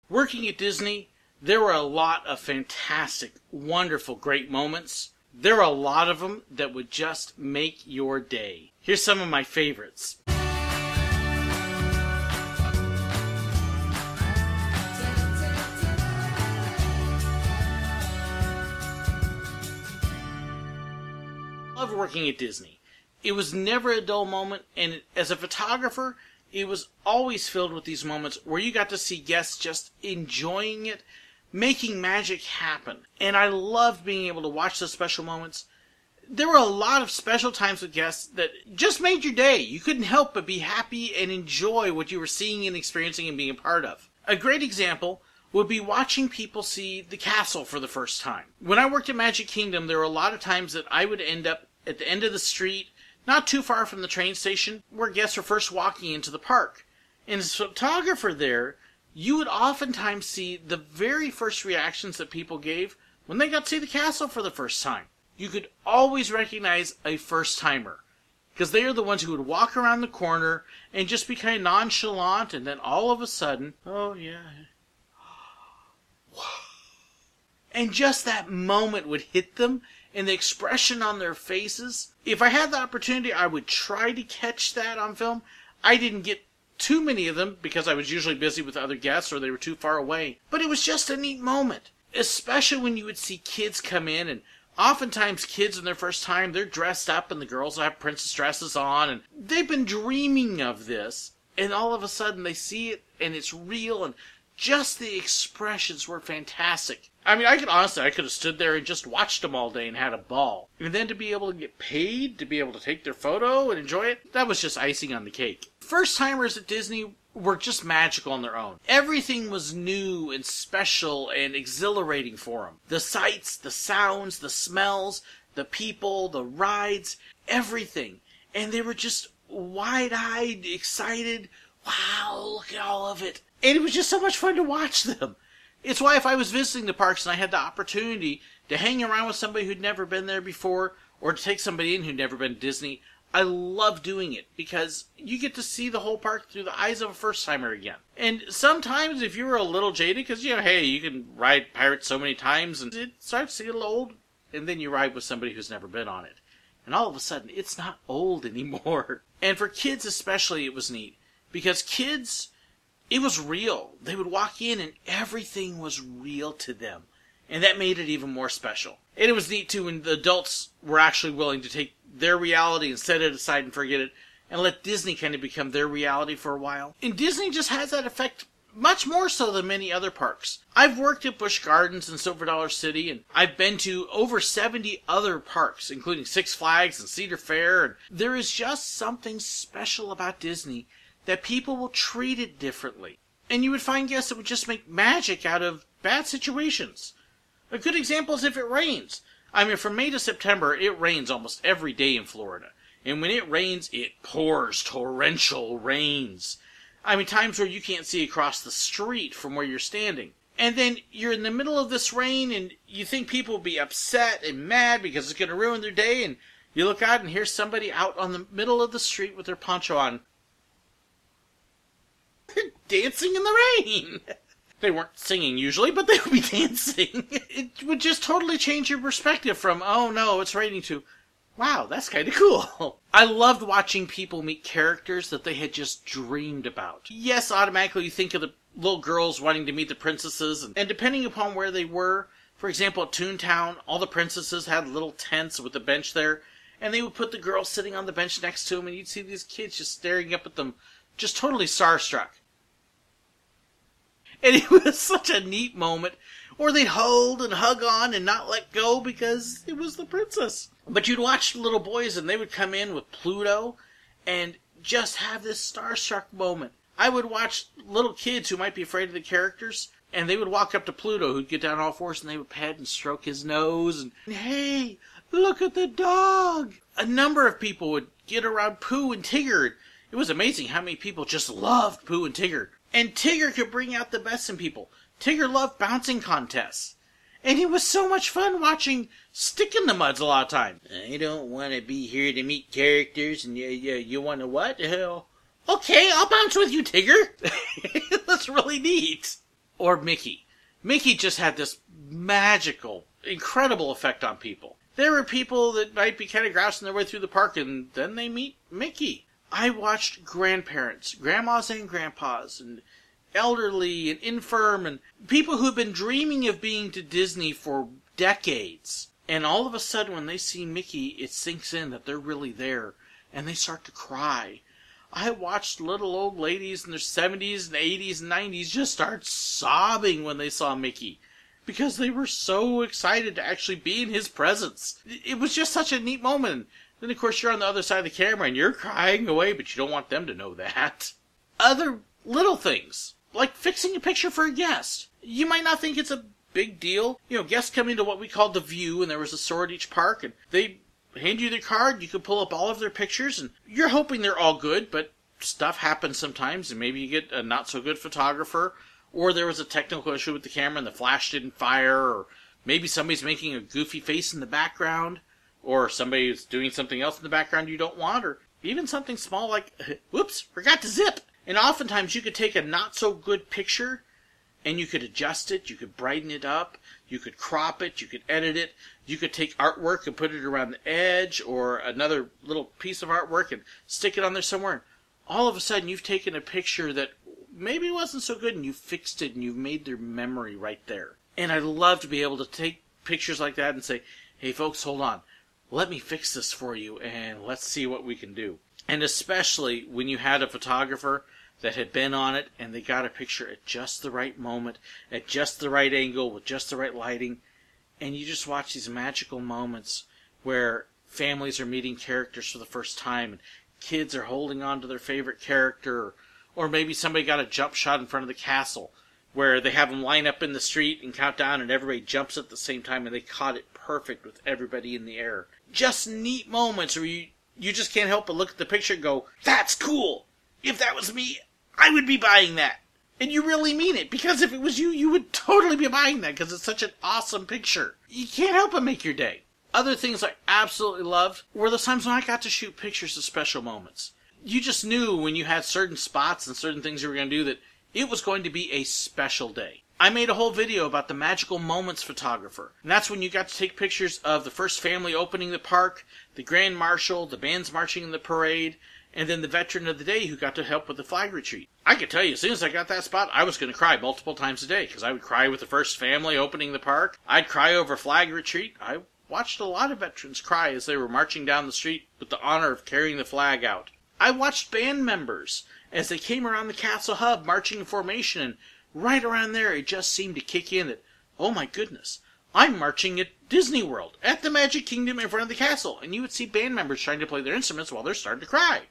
Working at Disney, there were a lot of fantastic, wonderful, great moments. There are a lot of them that would just make your day. Here's some of my favorites. I love working at Disney. It was never a dull moment, and as a photographer, it was always filled with these moments where you got to see guests just enjoying it, making magic happen. And I loved being able to watch those special moments. There were a lot of special times with guests that just made your day. You couldn't help but be happy and enjoy what you were seeing and experiencing and being a part of. A great example would be watching people see the castle for the first time. When I worked at Magic Kingdom, there were a lot of times that I would end up at the end of the street, not too far from the train station, where guests were first walking into the park. And as a photographer there, you would oftentimes see the very first reactions that people gave when they got to see the castle for the first time. You could always recognize a first-timer, because they are the ones who would walk around the corner and just be kind of nonchalant, and then all of a sudden, oh yeah, and just that moment would hit them, and the expression on their faces. If I had the opportunity, I would try to catch that on film. I didn't get too many of them because I was usually busy with other guests or they were too far away. But it was just a neat moment, especially when you would see kids come in, and oftentimes kids in their first time, they're dressed up and the girls have princess dresses on and they've been dreaming of this, and all of a sudden they see it and it's real, and just the expressions were fantastic. I mean, I could have stood there and just watched them all day and had a ball. And then to be able to get paid, to be able to take their photo and enjoy it, that was just icing on the cake. First-timers at Disney were just magical on their own. Everything was new and special and exhilarating for them. The sights, the sounds, the smells, the people, the rides, everything. And they were just wide-eyed, excited. Wow, look at all of it. And it was just so much fun to watch them. It's why if I was visiting the parks and I had the opportunity to hang around with somebody who'd never been there before, or to take somebody in who'd never been to Disney, I love doing it because you get to see the whole park through the eyes of a first-timer again. And sometimes if you were a little jaded, because, hey, you can ride Pirates so many times and it starts to get a little old, and then you ride with somebody who's never been on it. And all of a sudden, it's not old anymore. And for kids especially, it was neat. Because kids, it was real. They would walk in and everything was real to them. And that made it even more special. And it was neat too when the adults were actually willing to take their reality and set it aside and forget it, and let Disney kind of become their reality for a while. And Disney just has that effect much more so than many other parks. I've worked at Busch Gardens and Silver Dollar City, and I've been to over 70 other parks, including Six Flags and Cedar Fair, and there is just something special about Disney that people will treat it differently. And you would find guests that would just make magic out of bad situations. A good example is if it rains. I mean, from May to September, it rains almost every day in Florida. And when it rains, it pours torrential rains. I mean, times where you can't see across the street from where you're standing. And then you're in the middle of this rain, and you think people will be upset and mad because it's going to ruin their day, and you look out and here's somebody out on the middle of the street with their poncho on, dancing in the rain. They weren't singing usually, but they would be dancing. It would just totally change your perspective from, oh no, it's raining, to, wow, that's kind of cool. I loved watching people meet characters that they had just dreamed about. Yes, automatically you think of the little girls wanting to meet the princesses, and depending upon where they were, for example, at Toontown, all the princesses had little tents with a bench there, and they would put the girls sitting on the bench next to them, and you'd see these kids just staring up at them, just totally starstruck. And it was such a neat moment, or they'd hold and hug on and not let go because it was the princess. But you'd watch little boys and they would come in with Pluto and just have this starstruck moment. I would watch little kids who might be afraid of the characters, and they would walk up to Pluto, who'd get down all fours, and they would pet and stroke his nose, and, hey, look at the dog. A number of people would get around Pooh and Tigger. It was amazing how many people just loved Pooh and Tigger. And Tigger could bring out the best in people. Tigger loved bouncing contests. And it was so much fun watching Stick in the Muds a lot of times. I don't want to be here to meet characters, and you want to what? Okay, I'll bounce with you, Tigger. That's really neat. or Mickey. Mickey just had this magical, incredible effect on people. There were people that might be kind of grousing their way through the park, and then they meet Mickey. I watched grandparents, grandmas and grandpas, and elderly and infirm, and people who've been dreaming of being to Disney for decades. And all of a sudden, when they see Mickey, it sinks in that they're really there, and they start to cry. I watched little old ladies in their 70s and 80s and 90s just start sobbing when they saw Mickey, because they were so excited to actually be in his presence. It was just such a neat moment. Then, of course, you're on the other side of the camera, and you're crying away, but you don't want them to know that. Other little things, like fixing a picture for a guest. You might not think it's a big deal. You know, guests come into what we call the view, and there was a store at each park, and they hand you their card, you can pull up all of their pictures, and you're hoping they're all good, but stuff happens sometimes, and maybe you get a not-so-good photographer, or there was a technical issue with the camera and the flash didn't fire, or maybe somebody's making a goofy face in the background, or somebody's doing something else in the background you don't want, or even something small like, whoops, forgot to zip. And oftentimes you could take a not-so-good picture, and you could adjust it, you could brighten it up, you could crop it, you could edit it, you could take artwork and put it around the edge, or another little piece of artwork and stick it on there somewhere. And all of a sudden you've taken a picture that maybe wasn't so good, and you fixed it, and you've made their memory right there. And I love to be able to take pictures like that and say, hey folks, hold on, let me fix this for you, and let's see what we can do. And especially when you had a photographer that had been on it, and they got a picture at just the right moment, at just the right angle, with just the right lighting, and you just watch these magical moments where families are meeting characters for the first time, and kids are holding on to their favorite character, or maybe somebody got a jump shot in front of the castle, where they have them line up in the street and count down, and everybody jumps at the same time, and they caught it perfect with everybody in the air. Just neat moments where you just can't help but look at the picture and go, that's cool! If that was me, I would be buying that. And you really mean it, because if it was you, you would totally be buying that, because it's such an awesome picture. You can't help but make your day. Other things I absolutely loved were the times when I got to shoot pictures of special moments. You just knew when you had certain spots and certain things you were going to do that it was going to be a special day. I made a whole video about the Magical Moments photographer. And that's when you got to take pictures of the first family opening the park, the Grand Marshal, the bands marching in the parade, and then the veteran of the day who got to help with the flag retreat. I could tell you, as soon as I got that spot, I was going to cry multiple times a day, because I would cry with the first family opening the park. I'd cry over flag retreat. I watched a lot of veterans cry as they were marching down the street with the honor of carrying the flag out. I watched band members as they came around the castle hub marching in formation, and right around there it just seemed to kick in that, oh my goodness, I'm marching at Disney World, at the Magic Kingdom in front of the castle, and you would see band members trying to play their instruments while they're starting to cry.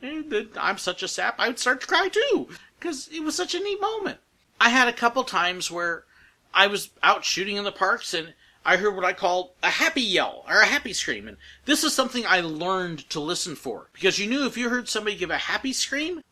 And I'm such a sap, I would start to cry too, because it was such a neat moment. I had a couple times where I was out shooting in the parks, and I heard what I call a happy yell, or a happy scream, and this is something I learned to listen for, because you knew if you heard somebody give a happy scream,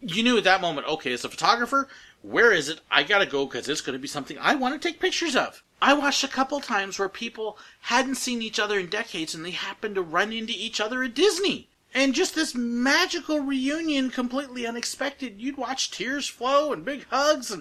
you knew at that moment, okay, as a photographer, where is it? I gotta go, because it's going to be something I want to take pictures of. I watched a couple times where people hadn't seen each other in decades, and they happened to run into each other at Disney. And just this magical reunion, completely unexpected. You'd watch tears flow and big hugs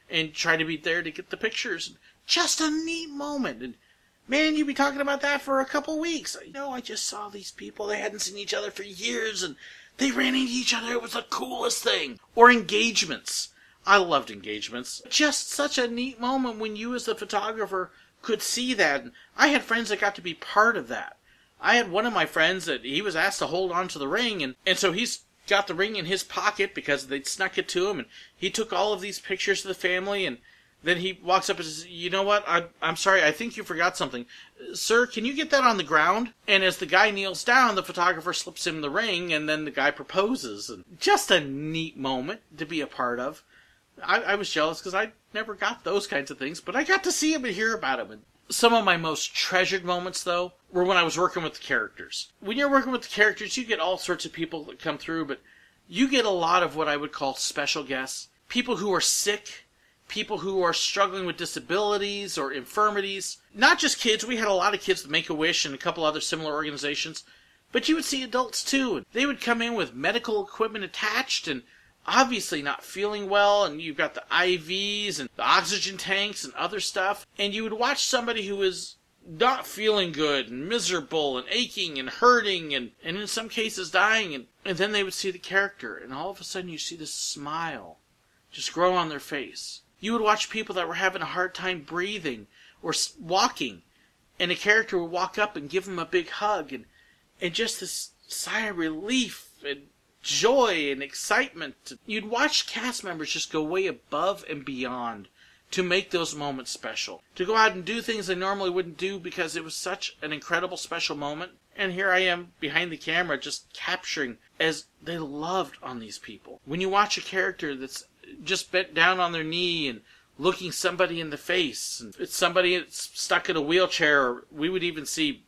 and try to be there to get the pictures. Just a neat moment. And man, you'd be talking about that for a couple weeks. I just saw these people. They hadn't seen each other for years, and they ran into each other. It was the coolest thing. Or engagements. I loved engagements. Just such a neat moment when you as the photographer could see that. And I had friends that got to be part of that. I had one of my friends that he was asked to hold on to the ring, and so he's got the ring in his pocket because they'd snuck it to him, and he took all of these pictures of the family, and then he walks up and says, you know what, I'm sorry, I think you forgot something. Sir, can you get that on the ground? And as the guy kneels down, the photographer slips him the ring, and then the guy proposes. And just a neat moment to be a part of. I was jealous because I never got those kinds of things, but I got to see him and hear about him. And some of my most treasured moments, though, were when I was working with the characters. When you're working with the characters, you get all sorts of people that come through, but you get a lot of what I would call special guests. People who are sick, people who are struggling with disabilities or infirmities. Not just kids. We had a lot of kids at Make-A-Wish and a couple other similar organizations. But you would see adults, too. And they would come in with medical equipment attached, and obviously not feeling well, and you've got the IVs and the oxygen tanks and other stuff, and you would watch somebody who is not feeling good and miserable and aching and hurting and in some cases dying, and then they would see the character, and all of a sudden you see this smile just grow on their face. You would watch people that were having a hard time breathing or walking, and a character would walk up and give them a big hug, and just this sigh of relief and joy and excitement. You'd watch cast members just go way above and beyond to make those moments special. To go out and do things they normally wouldn't do because it was such an incredible special moment. And here I am behind the camera just capturing as they loved on these people. When you watch a character that's just bent down on their knee and looking somebody in the face, and it's somebody that's stuck in a wheelchair, or we would even see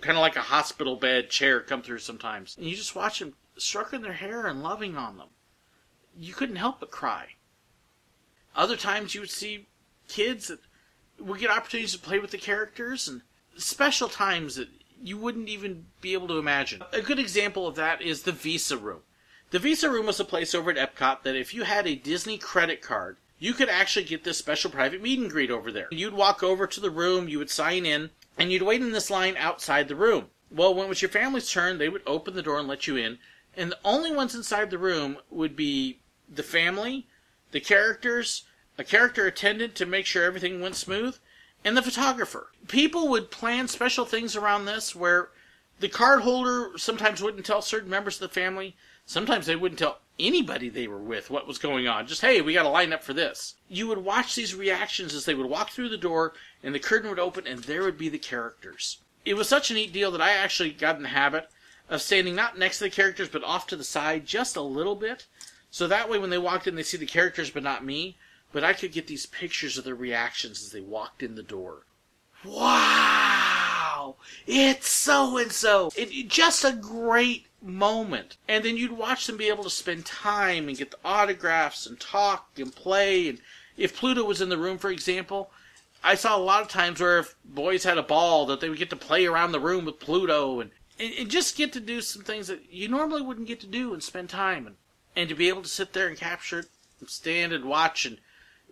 kind of like a hospital bed chair come through sometimes. And you just watch them stroking their hair and loving on them. You couldn't help but cry. Other times you would see kids that would get opportunities to play with the characters, and special times that you wouldn't even be able to imagine. A good example of that is the Visa Room. The Visa Room was a place over at Epcot that if you had a Disney credit card, you could actually get this special private meet and greet over there. You'd walk over to the room, you would sign in, and you'd wait in this line outside the room. Well, when it was your family's turn, they would open the door and let you in, and the only ones inside the room would be the family, the characters, a character attendant to make sure everything went smooth, and the photographer. People would plan special things around this where the card holder sometimes wouldn't tell certain members of the family. Sometimes they wouldn't tell anybody they were with what was going on. Just, hey, we got to line up for this. You would watch these reactions as they would walk through the door, and the curtain would open, and there would be the characters. It was such a neat deal that I actually got in the habit of standing not next to the characters, but off to the side just a little bit. So that way when they walked in, they see the characters, but not me. But I could get these pictures of their reactions as they walked in the door. Wow! It's so-and-so! Just a great moment. And then you'd watch them be able to spend time and get the autographs and talk and play. And if Pluto was in the room, for example, I saw a lot of times where if boys had a ball, that they would get to play around the room with Pluto and just get to do some things that you normally wouldn't get to do and spend time. And to be able to sit there and capture it and stand and watch and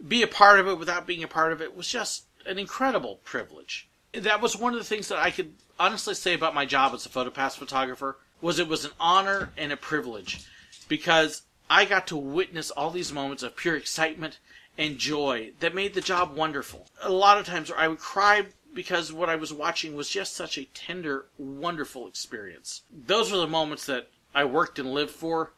be a part of it without being a part of it was just an incredible privilege. That was one of the things that I could honestly say about my job as a PhotoPass photographer, was it was an honor and a privilege, because I got to witness all these moments of pure excitement and joy that made the job wonderful. A lot of times I would cry because what I was watching was just such a tender, wonderful experience. Those were the moments that I worked and lived for.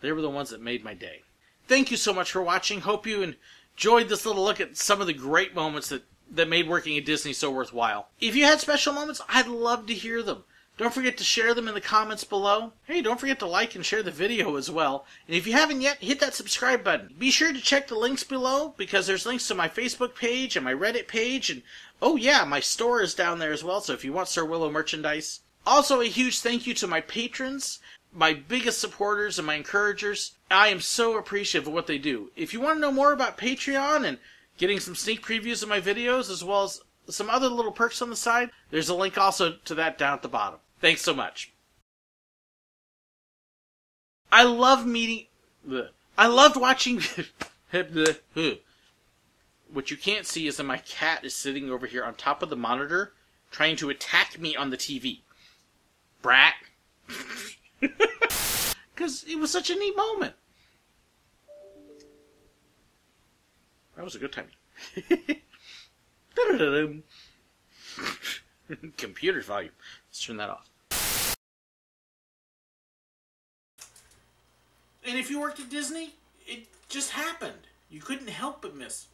They were the ones that made my day. Thank you so much for watching. Hope you enjoyed this little look at some of the great moments that made working at Disney so worthwhile. If you had special moments, I'd love to hear them. Don't forget to share them in the comments below. Hey, don't forget to like and share the video as well. And if you haven't yet, hit that subscribe button. Be sure to check the links below, because there's links to my Facebook page and my Reddit page. And oh yeah, my store is down there as well, so if you want Sir Willow merchandise. Also, a huge thank you to my patrons, my biggest supporters and my encouragers. I am so appreciative of what they do. If you want to know more about Patreon and getting some sneak previews of my videos, as well as some other little perks on the side, there's a link also to that down at the bottom. Thanks so much. I loved watching... What you can't see is that my cat is sitting over here on top of the monitor, trying to attack me on the TV. Brat. Because it was such a neat moment. That was a good time. Computer volume. Let's turn that off. And if you worked at Disney, it just happened. You couldn't help but miss.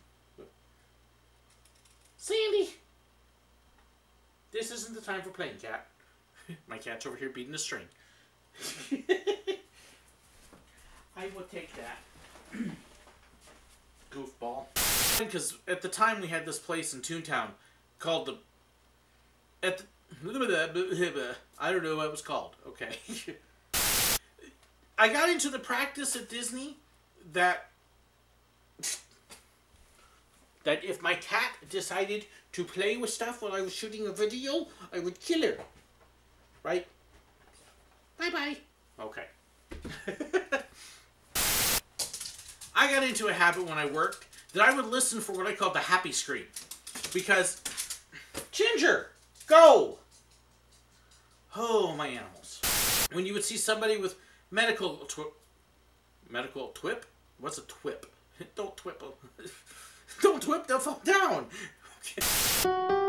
Sandy! This isn't the time for playing, cat. My cat's over here beating a string. I will take that. Goofball. Because at the time we had this place in Toontown called the... I don't know what it was called. Okay. I got into the practice at Disney that if my cat decided to play with stuff while I was shooting a video, I would kill her. Right? Bye-bye. Okay. I got into a habit when I worked that I would listen for what I called the happy scream. Because, Ginger, go! Oh, my animals. When you would see somebody with medical twip? What's a twip? Don't twip. Don't twip, they'll fall down. Okay.